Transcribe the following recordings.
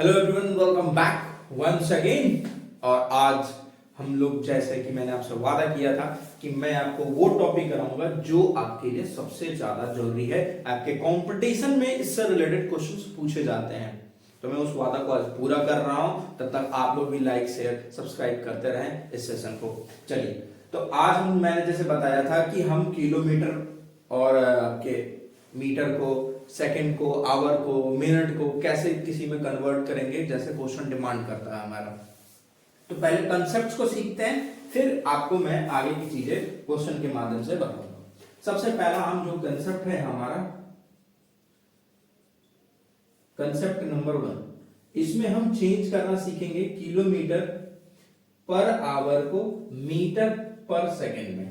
Hello everyone, welcome back once again. और आज हम लोग, जैसे कि मैंने आपसे वादा किया था कि मैं आपको वो टॉपिक कराऊंगा जो आपके लिए सबसे ज्यादा जरूरी है। आपके कंपटीशन में इससे रिलेटेड क्वेश्चंस पूछे जाते हैं, तो मैं उस वादा को आज पूरा कर रहा हूं। तब तक आप लोग भी लाइक शेयर सब्सक्राइब करते रहें इस सेशन को। चलिए, तो आज मैंने जैसे बताया था कि हम किलोमीटर और आपके मीटर को, सेकंड को, आवर को, मिनट को कैसे किसी में कन्वर्ट करेंगे, जैसे क्वेश्चन डिमांड करता है हमारा। तो पहले कंसेप्ट्स को सीखते हैं, फिर आपको मैं आगे की चीजें क्वेश्चन के माध्यम से बताऊंगा। सबसे पहला हम जो कंसेप्ट है हमारा, कंसेप्ट नंबर 1, इसमें हम चेंज करना सीखेंगे किलोमीटर पर आवर को मीटर पर सेकंड में।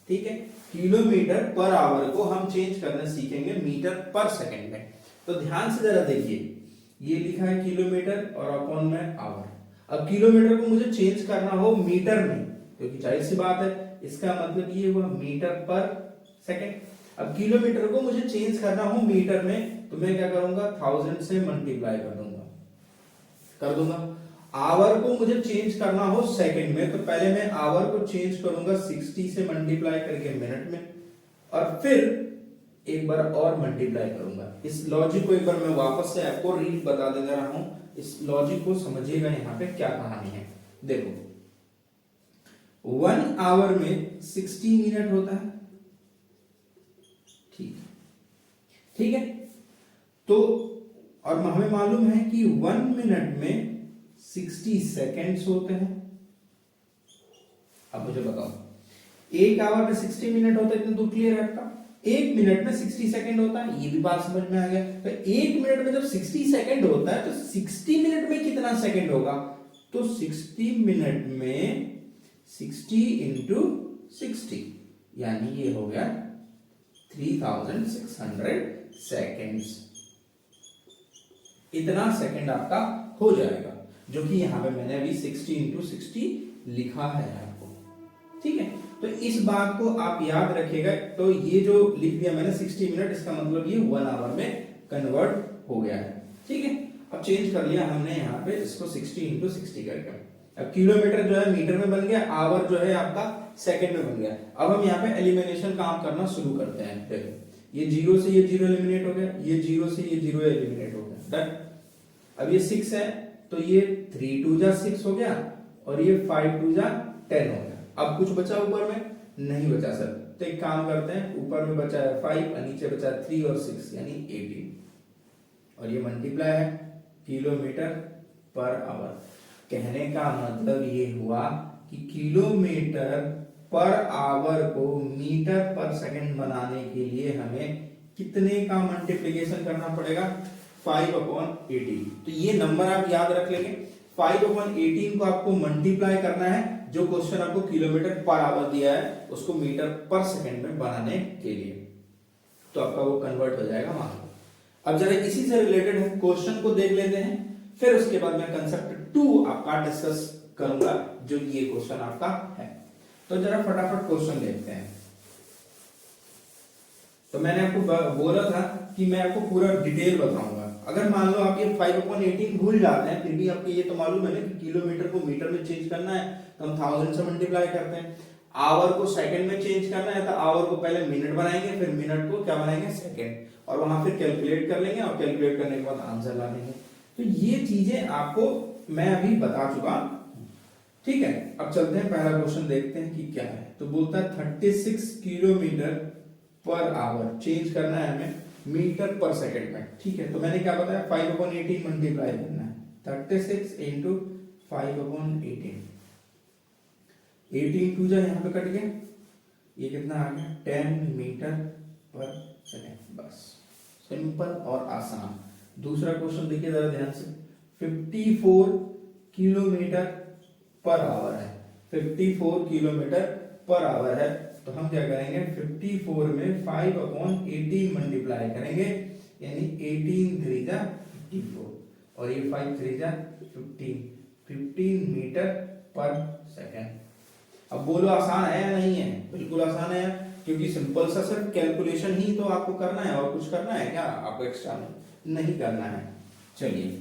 ठीक है, किलोमीटर पर आवर को हम चेंज करना सीखेंगे मीटर पर सेकंड में। तो ध्यान से जरा देखिए, ये लिखा है किलोमीटर और अपॉन में आवर। अब किलोमीटर को मुझे चेंज करना हो मीटर में, क्योंकि जाहिर सी बात है, इसका मतलब ये हुआ मीटर पर सेकंड। अब किलोमीटर को मुझे चेंज करना हो मीटर में, तो मैं क्या करूंगा, 1000 से मल्टीप्लाई कर दूंगा। आवर को मुझे चेंज करना हो सेकंड में, तो पहले मैं आवर को चेंज करूंगा 60 से मल्टीप्लाई करके मिनट में, और फिर एक बार और मल्टीप्लाई करूंगा। इस लॉजिक को एक बार मैं वापस से आपको रीड बता दे रहा हूं, इस लॉजिक को समझिएगा यहाँ पे क्या कहानी है। देखो, 1 आवर में 60 मिनट होता है। ठीक है, तो और हमें मालूम है कि 1 मिनट में 60 सेकेंड्स होते हैं। अब मुझे बताओ, एक आवर में 60 मिनट होता है, इतना तो क्लियर है आपका। एक मिनट में 60 सेकंड होता है, ये भी बात समझ में आ गया। तो एक मिनट में जब 60 सेकंड होता है, तो 60 मिनट में कितना सेकंड होगा, तो 60 मिनट में 60 इंटू 60, यानी ये हो गया 3600 सेकेंड्स। इतना सेकंड आपका हो जाएगा, जो कि यहां पे मैंने अभी 60 इंटू 60 लिखा है आपको। ठीक है, तो इस बात को आप याद रखिएगा। तो ये जो लिख दिया मैंने 60 मिनट, इसका मतलब ये 1 आवर में कन्वर्ट हो गया है। ठीक है, अब चेंज कर लिया हमने यहाँ पे इसको 60 इंटू 60 करके। अब किलोमीटर जो है मीटर में बन गया, आवर जो है आपका सेकंड में बन गया। अब हम यहाँ पे एलिमिनेशन काम करना शुरू करते हैं। देखो, ये जीरो से ये जीरो एलिमिनेट हो गया, ये जीरो से ये जीरो एलिमिनेट हो गया। डन। अब ये 6 है, तो ये 3 2 जा 6 हो गया, और ये 5 2 जा 10 हो गया। अब कुछ बचा ऊपर में? नहीं बचा सर। तो एक काम करते हैं, ऊपर में बचा है 5 और नीचे बचा है 3 और 6, यानी 18, और ये मल्टीप्लाई है किलोमीटर पर आवर। कहने का मतलब ये हुआ कि किलोमीटर पर आवर को मीटर पर सेकंड बनाने के लिए हमें कितने का मल्टीप्लिकेशन करना पड़ेगा, 5/18। तो ये नंबर आप याद रख लेंगे। 5/18 को आपको मल्टीप्लाई करना है, जो क्वेश्चन आपको किलोमीटर पर आवर दिया है उसको मीटर पर सेकंड में बनाने के लिए, तो आपका वो कन्वर्ट हो जाएगा वहां। अब जरा इसी से रिलेटेड हम क्वेश्चन को देख लेते हैं, फिर उसके बाद मैं कंसेप्ट 2 आपका डिस्कस करूंगा, जो ये क्वेश्चन आपका है। तो जरा फटाफट क्वेश्चन देखते हैं। तो मैंने आपको बोला था कि मैं आपको पूरा डिटेल बताऊंगा। अगर मान लो आप ये 5/18 भूल जाते हैं, फिर भी आपको ये तो मालूम है ना कि किलोमीटर को मीटर में चेंज करना है, तो हम 1000 से मल्टीप्लाई करते हैं। आवर को सेकंड में चेंज करना है, तो आवर को पहले मिनट बनाएंगे, फिर मिनट को क्या बनाएंगे, सेकंड, और वहां फिर कैलकुलेट कर लेंगे, और कैलकुलेट करने के बाद आंसर ला लेंगे। तो ये चीजें आपको मैं अभी बता चुका। ठीक है, अब चलते हैं, पहला क्वेश्चन देखते हैं कि क्या है। तो बोलता है 36 किलोमीटर पर आवर चेंज करना है हमें मीटर पर सेकंड में। ठीक है, तो मैंने क्या बताया, 5/18 मल्टीप्लाई करना है, 36 इंटू 5/18, 18 टू जा यहाँ पे कट गया, ये कितना आ गया, 10 मीटर पर सेकंड। बस, सिंपल और आसान। दूसरा क्वेश्चन देखिए जरा ध्यान से, 54 किलोमीटर पर आवर है, 54 किलोमीटर पर आवर है। तो हम क्या करेंगे, 54 में 5/18 मल्टीप्लाई करेंगे, यानी 18 3 जा 54, और ये 5 3 जा 15 मीटर पर सेकंड। अब बोलो आसान है या नहीं है? बिल्कुल आसान है, क्योंकि सिंपल सा सिर्फ कैलकुलेशन ही तो आपको करना है, और कुछ करना है क्या आपको एक्स्ट्रा में? नहीं करना है। चलिए,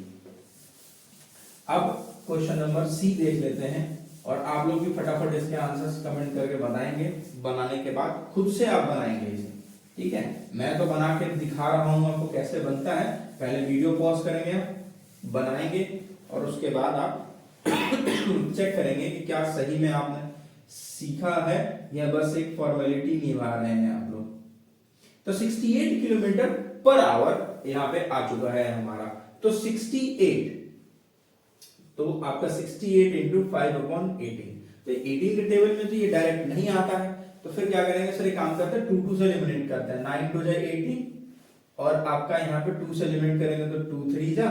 अब क्वेश्चन नंबर सी देख लेते हैं और आप लोग भी फटाफट इसके आंसर्स कमेंट करके बताएंगे। बनाने के बाद खुद से आप बनाएंगे इसे, ठीक है। मैं तो बना के दिखा रहा हूं आपको कैसे बनता है। पहले वीडियो पॉज करेंगे, बनाएंगे और उसके बाद आप चेक करेंगे कि क्या सही में आपने सीखा है या बस एक फॉर्मेलिटी निभा रहे हैं आप लोग। तो 68 किलोमीटर पर आवर यहाँ पे आ चुका है हमारा। तो 68, तो आपका 68 इंटू 5/18, तो 18 के टेबल में तो ये डायरेक्ट नहीं आता है। तो फिर क्या करेंगे सर, एक काम करते हैं 2 से एलिमिनेट करते हैं। 9 2 जाए 18 और आपका यहाँ पे 2 से एलिमिनेट करेंगे तो 2 3 जा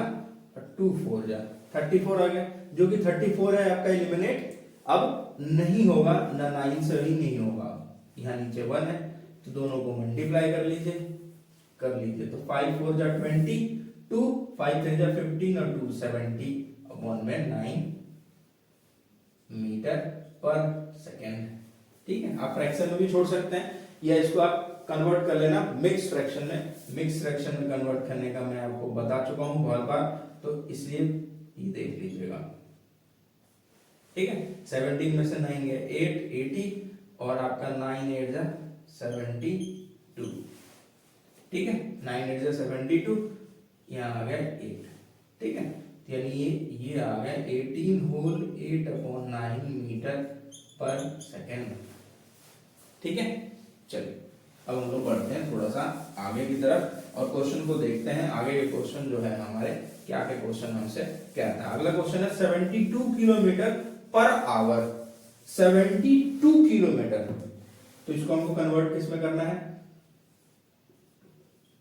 और 2 4 जा 34 आ गया, जो कि 34 है आपका एलिमिनेट अब नहीं होगा, ना 9 से ही नहीं होगा। यहाँ नीचे 1 है तो दोनों को मल्टीप्लाई कर लीजिए तो 5 4 जा 20, 2 5 3 जा 15 और 2 70 अपॉन में 9 मीटर पर सेकेंड। ठीक है, आप फ्रैक्शन में भी छोड़ सकते हैं या इसको आप कन्वर्ट कर लेना मिक्स फ्रैक्शन में। मिक्स फ्रैक्शन में कन्वर्ट करने का मैं आपको बता चुका हूं बहुत बार, तो इसलिए ये देख लीजिएगा। ठीक है, 17 में से 9 गए 8 80 और आपका 9 8 जा 72। ठीक है, 9 8 जा 72, यहाँ आ गया 8। ठीक है, यानी ये आ गया 18 होल 8/9 मीटर पर सेकेंड। ठीक है, चलिए अब हम लोग बढ़ते हैं थोड़ा सा आगे की तरफ और क्वेश्चन को देखते हैं। आगे के क्वेश्चन जो है हमारे क्या के क्वेश्चन हमसे कहता है। अगला क्वेश्चन है 72 किलोमीटर पर आवर। 72 किलोमीटर, तो इसको हमको कन्वर्ट किस में करना है,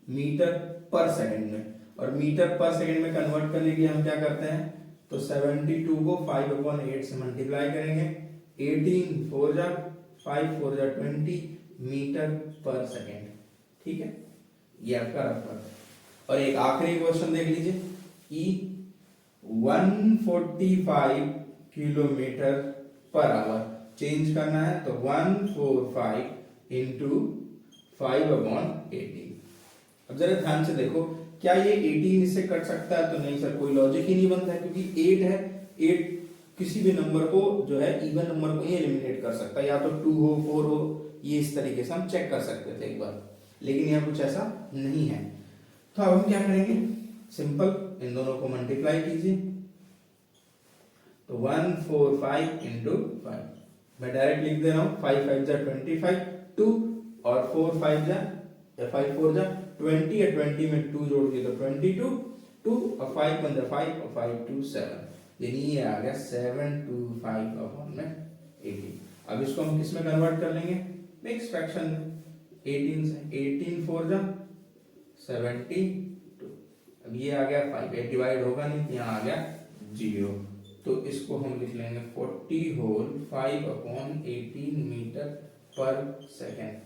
मीटर पर सेकंड में। और मीटर पर सेकंड में कन्वर्ट करने के लिए हम क्या करते हैं, तो 72 को 5/8 से मल्टीप्लाई करेंगे। 18 4 जा 5 4 जा 20 मीटर पर सेकंड। ठीक है, ये आपका रफ। और एक आखिरी क्वेश्चन देख लीजिए कि 145 किलोमीटर पर आवर चेंज करना है, तो 145 इंटू 5/18। अब जरा ध्यान से देखो, क्या ये 18 इससे कट सकता है, तो नहीं सर, कोई लॉजिक ही नहीं बनता है, क्योंकि 8 है। 8 किसी भी नंबर को जो है इवन नंबर को ही एलिमिनेट कर सकता है, या तो 2 हो 4 हो, ये इस तरीके से हम चेक कर सकते थे एक बार, लेकिन यहाँ कुछ ऐसा नहीं है। तो अब हम क्या करेंगे, सिंपल इन दोनों को मल्टीप्लाई कीजिए, तो 145 इंटू 5, मैं डायरेक्ट लिख दे रहा हूँ। 5 5 जा 25, 2 और 4 5 जा 5 4 जा 20 और 20 में 2 जोड़ के तो 22, 2 और 5 1 जा 5 और 5 2 7, यानी ये आ गया 725/80। अब इसको हम किस में कन्वर्ट कर लेंगे, मिक्स फ्रैक्शन में। 18 से 18 4 जा 72, अब ये आ गया 5, ये डिवाइड होगा नहीं, यहाँ आ गया 0, तो इसको हम लिख लेंगे 40 होल 5/18 मीटर पर सेकेंड।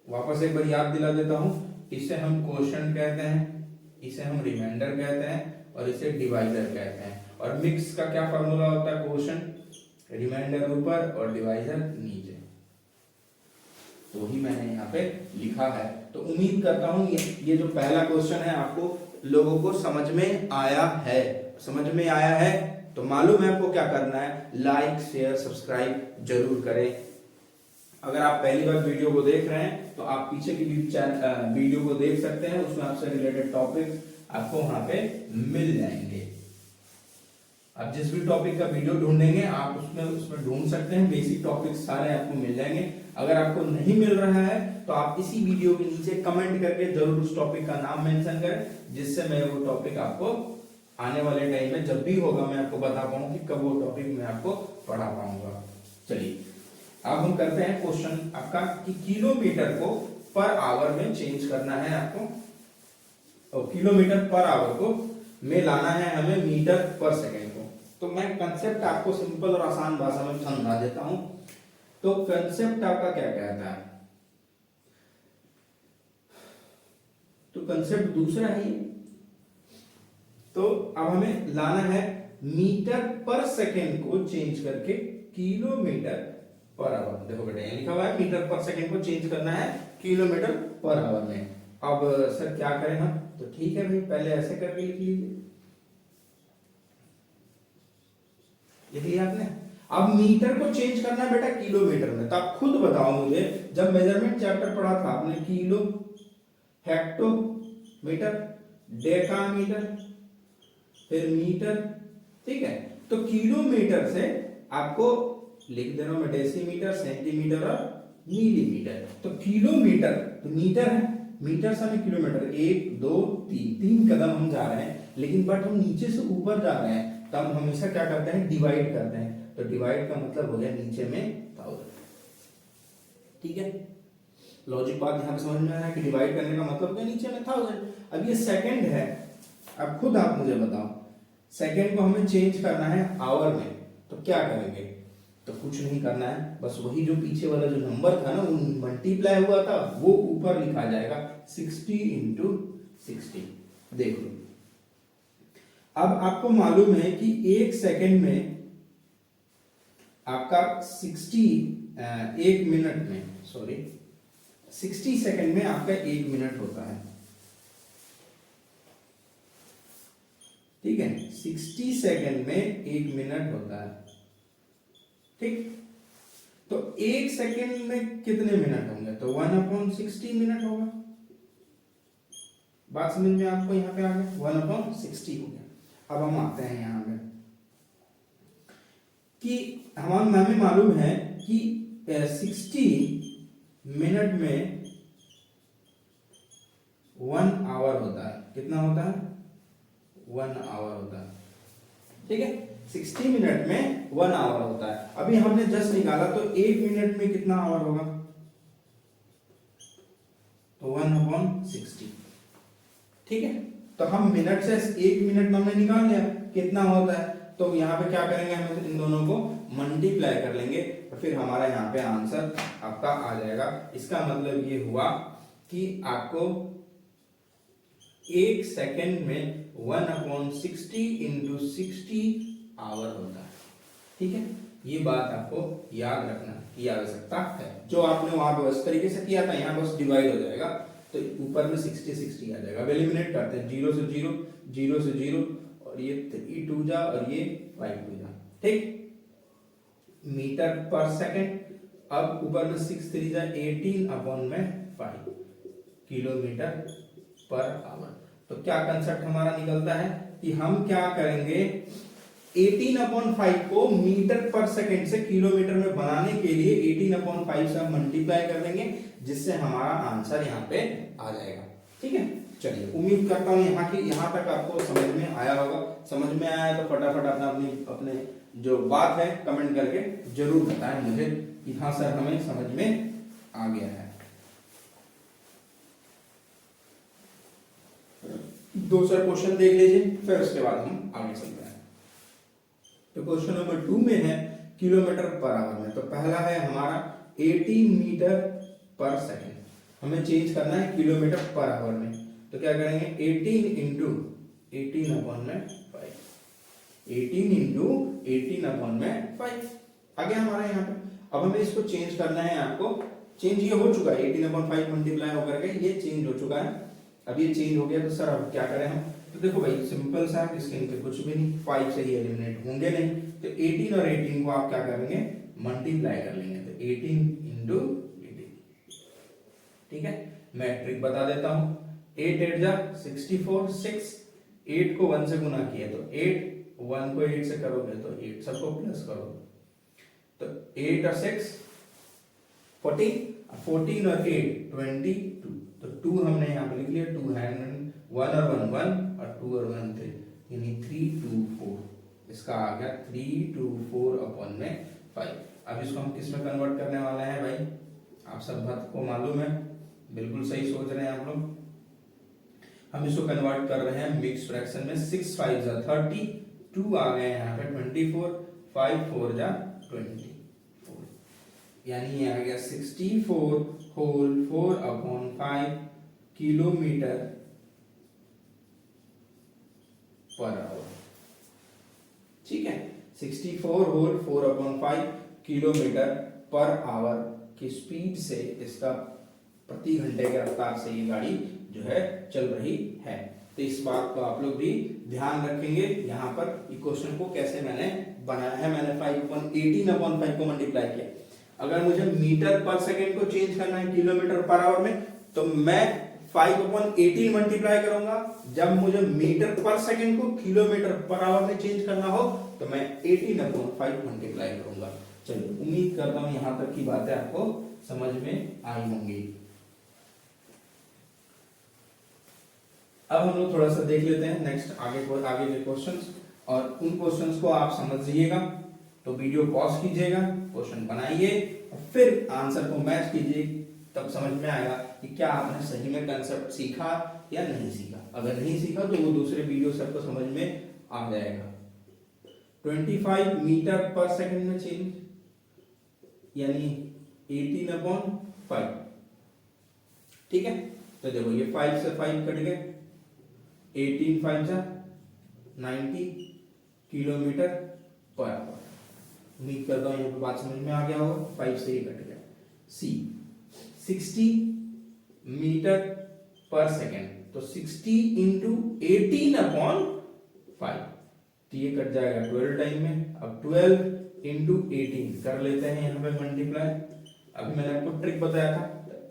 वापस एक बार याद दिला देता हूं, इसे हम क्वोशंट कहते हैं, इसे हम रिमाइंडर कहते हैं और इसे डिवाइजर कहते हैं। और मिक्स का क्या फार्मूला होता है, क्वोशंट रिमाइंडर ऊपर और डिवाइजर नीचे, तो ही मैंने यहाँ पे लिखा है। तो उम्मीद करता हूं ये जो पहला क्वेश्चन है आपको लोगों को समझ में आया है। समझ में आया है तो मालूम है आपको क्या करना है, लाइक शेयर सब्सक्राइब जरूर करें। अगर आप पहली बार वीडियो को देख रहे हैं तो आप पीछे की वीडियो को देख सकते हैं, उसमें आपसे रिलेटेड टॉपिक आपको वहां पे मिल जाएंगे। आप जिस भी टॉपिक का वीडियो ढूंढेंगे आप उसमें ढूंढ सकते हैं, बेसिक टॉपिक सारे आपको मिल जाएंगे। अगर आपको नहीं मिल रहा है तो आप इसी वीडियो के नीचे कमेंट करके जरूर उस टॉपिक का नाम मेंशन करें, जिससे मैं वो टॉपिक आपको आने वाले टाइम में जब भी होगा मैं आपको बता पाऊं कि कब वो टॉपिक मैं आपको पढ़ा पाऊंगा। चलिए अब हम करते हैं क्वेश्चन आपका कि किलोमीटर को पर आवर में चेंज करना है आपको, और किलोमीटर पर आवर को में लाना है हमें मीटर पर सेकेंड को। तो मैं कंसेप्ट आपको सिंपल और आसान भाषा में समझा देता हूं। तो कंसेप्ट आपका क्या कहता है, तो कंसेप्ट दूसरा है। तो अब हमें लाना है मीटर पर सेकेंड को चेंज करके किलोमीटर पर आवर। देखो बेटा यहाँ लिखा हुआ है मीटर पर सेकेंड को चेंज करना है किलोमीटर पर आवर में। अब सर क्या करें हम, तो ठीक है भाई पहले ऐसे करके लिख लीजिए। लिख लिया आपने। अब मीटर को चेंज करना है बेटा किलोमीटर में, तो आप खुद बताओ मुझे, जब मेजरमेंट चैप्टर पढ़ा था आपने किलो, हेक्टोमीटर, डेकामीटर, फिर मीटर, ठीक है। तो किलोमीटर से आपको लिख दे रहा हूं मैं डेसीमीटर, सेंटीमीटर और मिलीमीटर। तो किलोमीटर तो मीटर है, मीटर से हमें किलोमीटर, 1 2 3 3 कदम हम जा रहे हैं, लेकिन बट हम नीचे से ऊपर जा रहे हैं, तब हम हमेशा क्या करते हैं, डिवाइड करते हैं। तो डिवाइड का मतलब हो गया नीचे में 1000, ठीक है। लॉजिक बात यहां पे समझ में आ रहा है कि डिवाइड करने का मतलब क्या, नीचे में 1000। अब ये सेकंड है, अब खुद आप मुझे बताओ, सेकंड को हमें चेंज करना है आवर में, तो क्या करेंगे, तो कुछ नहीं करना है, बस वही जो पीछे वाला जो नंबर था ना वो मल्टीप्लाई हुआ था, वो ऊपर लिखा जाएगा 60 इंटू 60। देख लो, अब आपको मालूम है कि एक सेकंड में आपका 60 एक मिनट में, सॉरी 60 सेकंड में आपका 1 मिनट होता है, ठीक है। 60 सेकंड में 1 मिनट होता है, ठीक। तो एक सेकंड में कितने मिनट होंगे, तो 1/60 मिनट होगा। बात समझ में आपको यहां पे आ गया, 1/60 हो गया। अब हम आते हैं यहां पे कि हमें मालूम है कि 60 मिनट में 1 आवर होता है, कितना होता है, 1 आवर होता है, ठीक है। 60 मिनट में 1 आवर होता है। अभी हमने जस्ट निकाला, तो 1 मिनट में कितना आवर होगा, तो 1/60, ठीक है। तो हम मिनट से 1 मिनट हमने निकाल लिया कितना होता है, तो यहाँ पे क्या करेंगे, हम इन दोनों को मल्टीप्लाई कर लेंगे, तो फिर हमारा यहाँ पे आंसर आपका आ जाएगा। इसका मतलब ये हुआ कि आपको एक सेकंड में 1/60 इंटू 60 आवर होता है, ठीक है। ये बात आपको याद रखना की आवश्यकता है। जो आपने वहां पे उस तरीके से किया था, यहाँ बस डिवाइड हो जाएगा, तो ऊपर में 60 60 आ जाएगा। अब एलिमिनेट करते हैं, 0 से 0, 0 से 0, और ये 3 2 जा और ये 5 2 जा, ठीक। मीटर पर सेकंड, अब ऊपर में 6 3 जा 18/5 किलोमीटर पर आवर। तो क्या कंसेप्ट हमारा निकलता है कि हम क्या करेंगे, 18/5 को मीटर पर सेकंड से किलोमीटर में बनाने के लिए 18/5 से हम मल्टीप्लाई कर देंगे, जिससे हमारा आंसर यहाँ पे आ जाएगा, ठीक है। चलिए, उम्मीद करता हूँ यहाँ तक आपको समझ में आया होगा। समझ में आया तो फटाफट अपने जो बात है कमेंट करके जरूर बताएं मुझे कि हाँ सर हमें समझ में आ गया है। दूसरा क्वेश्चन देख लीजिए, फिर उसके बाद हम आगे चलते हैं। तो क्वेश्चन नंबर 2 में है किलोमीटर पर आवर में। तो पहला है हमारा 80 मीटर पर सेकंड, हमें चेंज करना है किलोमीटर पर आवर में। तो क्या करेंगे, 18 इंटू 18/5, 18 इंटू 18/5 आ गया हमारा यहाँ पे। अब हमें इसको चेंज करना है, आपको चेंज ये हो चुका है, 18/5 मल्टीप्लाई होकर के ये चेंज हो चुका है। अब ये चेंज हो गया, तो सर अब क्या करें हम, तो देखो भाई सिंपल सा, इसके नीचे कुछ भी नहीं, 5 से ही एलिमिनेट होंगे नहीं, तो 18 और 18 को आप क्या करेंगे, मल्टीप्लाई कर लेंगे, तो 18 इंटू 18, ठीक है। मैं ट्रिक बता देता हूं, 8 8 जा 64, 6 8 को 1 से गुना किया, तो 8 1 को 8 से करोगे तो 8 सबको प्लस करो, तो 8 और 6 14, 14 और 8 22, तो 2 हमने यहाँ पे लिख लिया, 2 हैंड 1 और 1 1 और 2 और 1 3, यानी 3 2 4, इसका आ गया 3 2 4/5। अब इसको हम किस में कन्वर्ट करने वाले हैं भाई, आप सब बात को मालूम है, बिल्कुल सही सोच रहे हैं आप लोग। हम इसको कन्वर्ट कर रहे हैं मिक्स फ्रैक्शन में, 6 5 जा 30, 2 आ गए यहाँ पे 24, 5 4 जा 24, यानी ये आ गया 64 होल 4/5 किलोमीटर पर आवर, ठीक है। 64 होल 4/5 किलोमीटर पर आवर की स्पीड से, इसका प्रति घंटे के रफ्तार से ये गाड़ी जो है चल रही है। तो इस बात को आप लोग भी ध्यान रखेंगे यहाँ पर क्वेश्चन को कैसे मैंने बनाया है। मैंने 5/18/5 को मल्टीप्लाई किया। अगर मुझे मीटर पर सेकेंड को चेंज करना है किलोमीटर पर आवर में, तो मैं 5/18 मल्टीप्लाई करूंगा। जब मुझे मीटर पर सेकेंड को किलोमीटर पर आवर में चेंज करना हो तो मैं 18/5 मल्टीप्लाई करूंगा। चलिए, उम्मीद करता हूं यहां तक की बातें आपको समझ में आई होंगी। अब हम लोग थोड़ा सा देख लेते हैं नेक्स्ट आगे के क्वेश्चंस, और उन क्वेश्चंस को आप समझिएगा तो वीडियो पॉज कीजिएगा, क्वेश्चन बनाइए और फिर आंसर को मैच कीजिए, तब समझ में आएगा कि क्या आपने सही में कंसेप्ट सीखा या नहीं सीखा। अगर नहीं सीखा तो वो दूसरे वीडियो से आपको समझ में आ जाएगा। 25 मीटर पर सेकंड में चेंज यानी 18/5, ठीक है। तो देखो ये 5 से 5 कट गए, 18 5 जा 90 किलोमीटर पर आवर। उम्मीद करता हूं यहाँ पे बात समझ में आ गया होगा। 5 से ही कट गया। सी 60 मीटर पर सेकेंड, तो 60 इंटू 18/5, तो ये कट जाएगा 12 टाइम में। अब 12 इंटू 18 कर लेते हैं यहाँ पे मल्टीप्लाई। अभी मैंने आपको ट्रिक बताया था,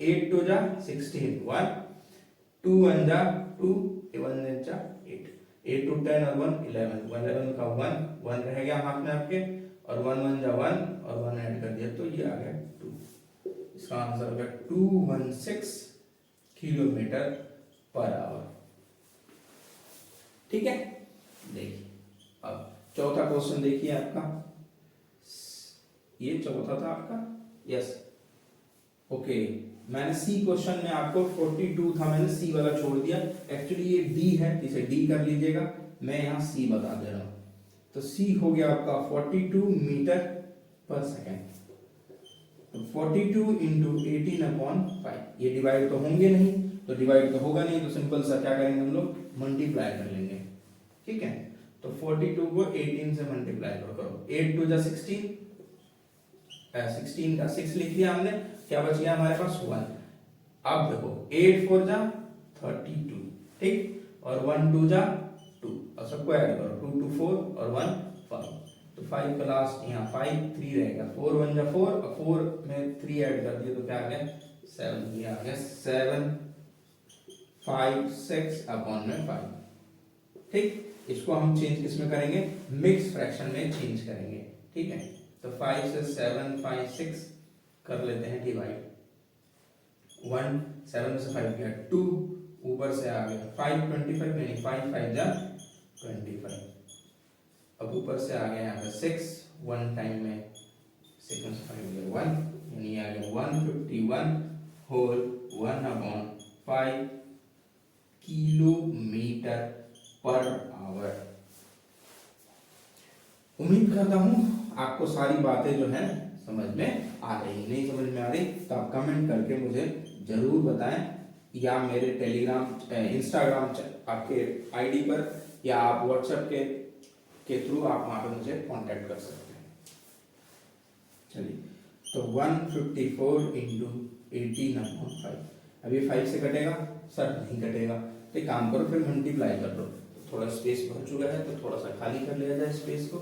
8 2 जा 16, 1 2 1 जा 2, 1 जा 8, 8 2 10 और 1 11, 11 का 1 रह गया हाथ में आपके, और 1 1 जा 1 और 1 ऐड कर दिया तो ये आ गया 2। इसका आंसर होगा 216 किलोमीटर पर आवर। ठीक है, देखिए अब चौथा क्वेश्चन देखिए आपका, ये चौथा था आपका, यस ओके। मैंने सी क्वेश्चन में आपको 42 था, मैंने सी वाला छोड़ दिया। एक्चुअली ये डी है, इसे डी कर लीजिएगा, मैं यहां सी बता दे रहा हूं। तो सी हो गया आपका 42 मीटर पर सेकेंड। 42 इंटू 18/5, ये डिवाइड तो होंगे नहीं, तो डिवाइड तो होगा नहीं, तो सिंपल सा क्या करेंगे हम लोग, मल्टीप्लाई कर लेंगे। ठीक है, तो 42 को 18 से मल्टीप्लाई करो, 8 2 जा 16, 16 का 6 लिख लिया हमने, क्या बच गया हमारे पास 1। अब देखो 8 4 जा 32, ठीक, और 1 2 जा 2, और सबको ऐड करो, 2 2 4 और 1 5, तो 5 प्लस यहाँ 5 3 रहेगा, 4 1 जा 4 और 4 में 3 ऐड कर दिया तो क्या आ गया 7, ये आ गया 7 5 6/5। ठीक, इसको हम चेंज किसमें करेंगे, मिक्स फ्रैक्शन में चेंज करेंगे। ठीक है, तो 5 से 7 5 6 कर लेते हैं डिवाइड, 1 7 से 5 गया 2, ऊपर से आ गया 5 25 यानी 5 5 जा 25, अब ऊपर से आ गया यहाँ पे 6, 1 टाइम में 6 में से 5 गया 1, यानी आ गया 151 होल 1/5 किलोमीटर पर आवर। उम्मीद करता हूं आपको सारी बातें जो है समझ में आ रही। नहीं समझ में आ रही तो आप कमेंट करके मुझे जरूर बताएं, या मेरे टेलीग्राम इंस्टाग्राम आपके आईडी पर, या आप व्हाट्सएप के थ्रू आप वहां पे मुझे कांटेक्ट कर सकते हैं। चलिए, तो 154 इंटू 18/5, अभी 5 से कटेगा सर, नहीं कटेगा, तो काम करो फिर मल्टीप्लाई कर लो। तो थोड़ा स्पेस भर चुका है तो थोड़ा सा खाली कर लिया जाए स्पेस को।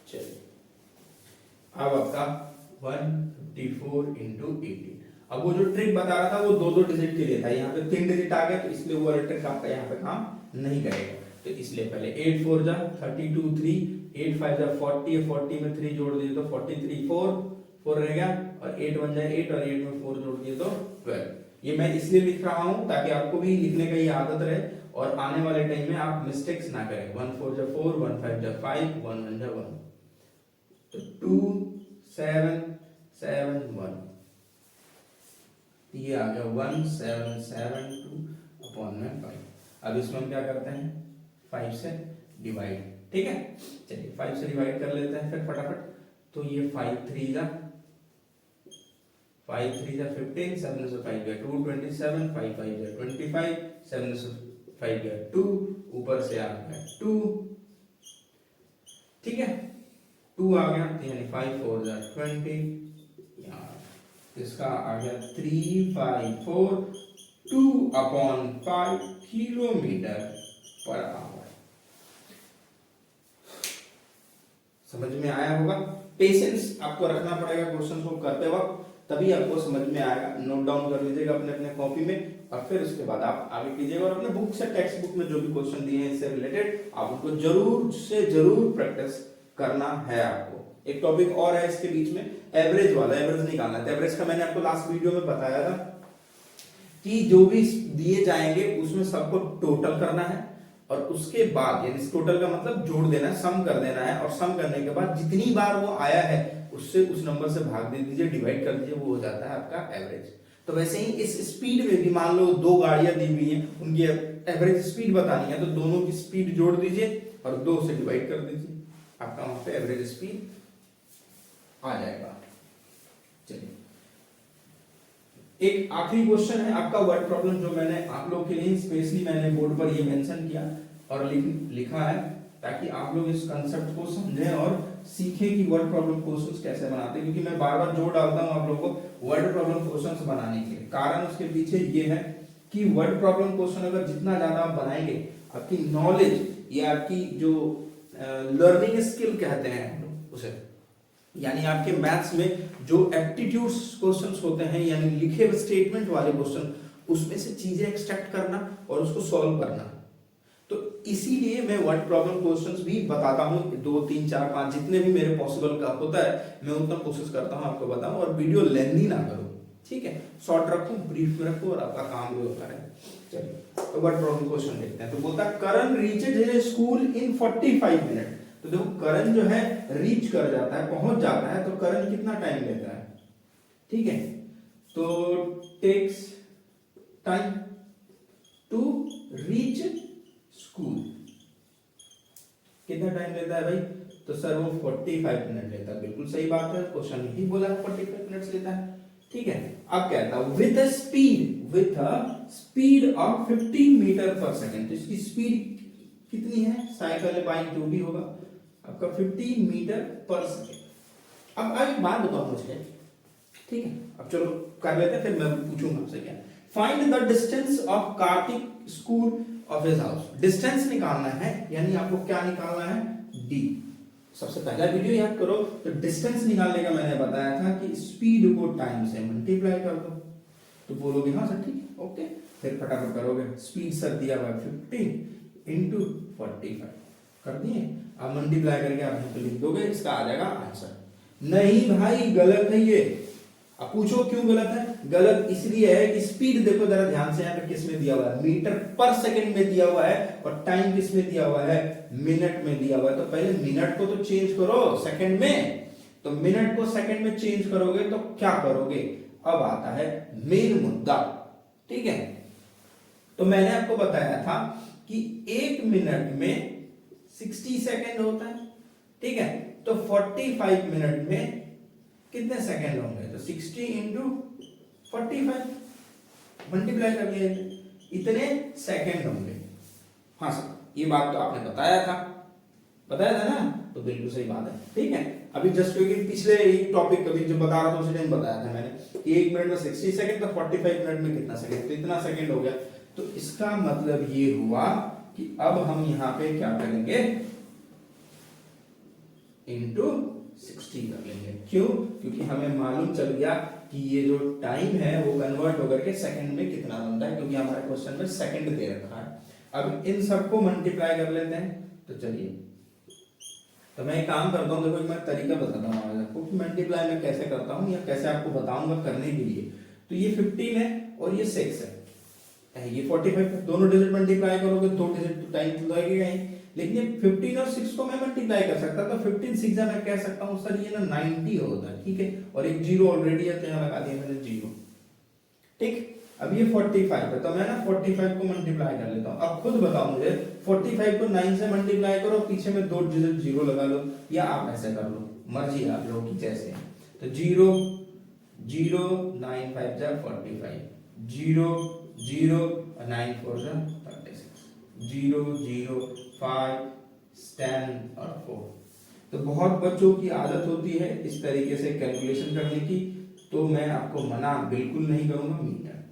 चलिए, अब आपका 154 इंटू 18, अब वो जो ट्रिक बता रहा था वो 2 डिजिट के लिए था, यहाँ पे 3 डिजिट आ गया, तो इसलिए वो वाला ट्रिक आपका यहाँ पे काम नहीं करेगा। तो इसलिए पहले 8 4 जा 32 3, 8 5 जा 40, 40 में 3 जोड़ दिए तो 43 4 रह गया, और 8 1 जा 8 और 8 में 4 जोड़ दिए तो 12। ये मैं इसलिए लिख रहा हूं ताकि आपको भी लिखने का ये आदत रहे और आने वाले टाइम में आप मिस्टेक्स ना करें। 1 4 जा 4, 1 5 जा 5, 1 1 जा 1, तो 2 7 7 1, ये आ गया 1772/5। अब इसमें हम क्या करते हैं, 5 से डिवाइड। ठीक है, चलिए 5 से डिवाइड कर लेते हैं फिर फटाफट। तो ये 5 3 जा 15, 7 से 5 गया 2 27, 5 5 गया 25, 7 से 5 गया 2, ऊपर से आ गया 2। ठीक है, 2 आ गया यानी 5 4 जा 20, इसका आ गया 354/2/5 किलोमीटर पर आवर। समझ में आया होगा। पेशेंस आपको रखना पड़ेगा क्वेश्चन को करते वक्त, तभी आपको समझ में आएगा। नोट डाउन कर लीजिएगा अपने अपने कॉपी में, और फिर उसके बाद आप आगे कीजिएगा। और अपने बुक से, टेक्स्ट बुक में जो भी क्वेश्चन दिए हैं इससे रिलेटेड, आप उनको जरूर से जरूर प्रैक्टिस करना है आपको। एक टॉपिक और है इसके बीच में, एवरेज वाला, एवरेज निकालना है। एवरेज का मैंने आपको लास्ट वीडियो में बताया था कि जो भी दिए जाएंगे उसमें सबको टोटल करना है, और उसके बाद यानी टोटल का मतलब जोड़ देना है, सम कर देना है, और सम करने के बाद जितनी बार वो आया है उससे उस नंबर से भाग दे दीजिए, डिवाइड कर दीजिए, वो हो जाता है आपका एवरेज। तो वैसे ही इस स्पीड में भी मान लो दो गाड़ियां दी हुई हैं, उनकी एवरेज स्पीड बतानी है, तो दोनों की स्पीड जोड़ दीजिए और 2 से डिवाइड कर दीजिए, आपका वहां पे एवरेज स्पीड आ जाएगा। चलिए, एक आखिरी क्वेश्चन है आपका वर्ड प्रॉब्लम, जो मैंने आप लोग के लिए स्पेशली मैंने बोर्ड पर ये मेंशन किया और लिखा है, ताकि आप लोग इस कंसेप्ट को समझें और सीखें कि वर्ड प्रॉब्लम क्वेश्चंस कैसे बनाते हैं। क्योंकि मैं बार बार जोर डालता हूं आप लोगों को वर्ड प्रॉब्लम क्वेश्चंस बनाने के लिए। कारण उसके पीछे ये है कि वर्ड प्रॉब्लम क्वेश्चन अगर जितना ज्यादा आप बनाएंगे, आपकी नॉलेज या आपकी जो लर्निंग स्किल कहते हैं हम लोग उसे, यानी आपके मैथ्स में जो एप्टीट्यूड क्वेश्चंस होते हैं, यानी लिखे हुए स्टेटमेंट वाले क्वेश्चन, उसमें से चीजें एक्सट्रैक्ट करना और उसको सॉल्व करना। तो इसीलिए मैं वर्ड प्रॉब्लम क्वेश्चंस भी बताता हूं, 2 3 4 5 जितने भी मेरे पॉसिबल का होता है मैं उतना कोशिश करता हूं आपको बताऊं, और वीडियो लेंथी ना करूं, ठीक है, शॉर्ट रखूं, ब्रीफ में रखूं, और आपका काम भी होता रहे। चलिए, तो वर्ड प्रॉब्लम क्वेश्चन देखते हैं। तो बोलता है करण रीचेड हिज स्कूल इन 45 मिनट। तो देखो, करण जो है रीच कर जाता है, पहुंच जाता है, तो करण कितना टाइम लेता है, ठीक है, तो takes time to reach school. कितना टाइम लेता है भाई? तो सर वो 45 मिनट लेता है। बिल्कुल सही बात है, क्वेश्चन ही बोला है 45 मिनट्स लेता है, ठीक है। अब कहता है with a speed of 15 metre per second. तो इसकी स्पीड कितनी है? साइकिल बाइक जो भी होगा आपका 15 मीटर पर सेकंड। अब एक बात बताओ मुझे, ठीक है, अब चलो कर लेते हैं, फिर मैं पूछूंगा आपसे क्या। Find the distance of Kartik school of his house. Distance निकालना है, यानी आपको क्या निकालना है? डी। सबसे पहला वीडियो याद करो, तो डिस्टेंस निकालने का मैंने बताया था कि स्पीड को टाइम से मल्टीप्लाई कर दो। तो बोलोगे हाँ सर ठीक है, ओके, फिर फटाफट करोगे। स्पीड सर दिया हुआ 15 इंटू 45 कर दिए, अब मल्टीप्लाई करके आप यहाँ पे लिख दोगे, इसका आ जाएगा आंसर। नहीं भाई, गलत है ये। अब पूछो क्यों गलत है? गलत इसलिए है कि स्पीड देखो जरा ध्यान से, यहाँ पे किस में दिया हुआ है? मीटर पर सेकंड में दिया हुआ है, और टाइम किस में दिया हुआ है? मिनट में दिया हुआ है। तो पहले मिनट को तो चेंज करो सेकंड में, तो मिनट को सेकंड में चेंज करोगे तो क्या करोगे? अब आता है मेन मुद्दा, ठीक है। तो मैंने आपको बताया था कि 1 मिनट में 60 सेकंड होता है, ठीक है, तो 45 मिनट में कितने सेकंड होंगे? तो 60 इंटू 45 मल्टीप्लाई कर लिया, इतने सेकंड होंगे। हाँ सर, ये बात तो आपने बताया था ना, तो बिल्कुल सही बात है, ठीक है। अभी जस्ट क्योंकि पिछले एक टॉपिक कभी जो बता रहा था उसी टाइम बताया था मैंने कि 1 मिनट में 60 सेकंड, तो 45 मिनट में कितना सेकंड? तो इतना सेकंड हो गया। तो इसका मतलब ये हुआ कि अब हम यहां पे क्या करेंगे? इंटू 60 कर लेंगे। क्यों? क्योंकि हमें मालूम चल गया कि ये जो टाइम है वो कन्वर्ट होकर के सेकंड में कितना बनता है, क्योंकि हमारे क्वेश्चन में सेकंड दे रखा है। अब इन सबको मल्टीप्लाई कर लेते हैं। तो चलिए, तो मैं एक काम करता हूँ, देखो मैं तरीका बताता हूँ आपको कि मल्टीप्लाई मैं कैसे करता हूँ या कैसे आपको बताऊंगा करने के लिए। तो ये 15 है और ये 6 है, ये 45 है, दोनों डिजिट मल्टीप्लाई करोगे 2 डिजिट तो टाइम तो लगेगा ही, लेकिन ये 15 और 6 को मैं मल्टीप्लाई कर सकता, तो 15 6 मैं कह सकता हूँ सर ये ना 90 होता है, ठीक है, और एक जीरो ऑलरेडी है तो यहाँ लगा दिया मैंने जीरो, ठीक। अब ये 45 है, तो मैं ना 45 को मल्टीप्लाई कर लेता हूँ। अब खुद बताओ मुझे, 45 को 9 से मल्टीप्लाई करो, पीछे में 2 डिजिट जीरो लगा लो, या आप ऐसे कर लो, मर्जी आप लोगों की जैसे। तो 0 0 9 5 जा 45, 0 0 9 4 जा 36, 0 0 5 10 और 4। तो बहुत बच्चों की आदत होती है इस तरीके से कैलकुलेशन करने की, तो मैं आपको मना बिल्कुल नहीं करूंगा मीटर,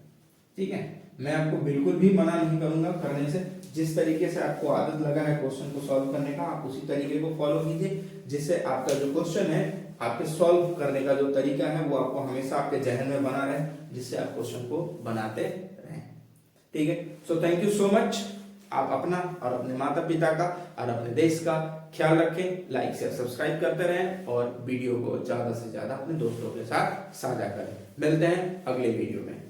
ठीक है। मैं आपको बिल्कुल भी मना नहीं करूंगा करने से। जिस तरीके से आपको आदत लगा है क्वेश्चन को सॉल्व करने का, आप उसी तरीके को फॉलो कीजिए, जिससे आपका जो क्वेश्चन है, आपके सॉल्व करने का जो तरीका है वो आपको हमेशा आपके जहन में बना रहे, जिससे आप क्वेश्चन को बनाते रहें, ठीक है। So thank you so much. आप अपना और अपने माता पिता का और अपने देश का ख्याल रखें, लाइक शेयर सब्सक्राइब करते रहें और वीडियो को ज्यादा से ज्यादा अपने दोस्तों के साथ साझा करें। मिलते हैं अगले वीडियो में।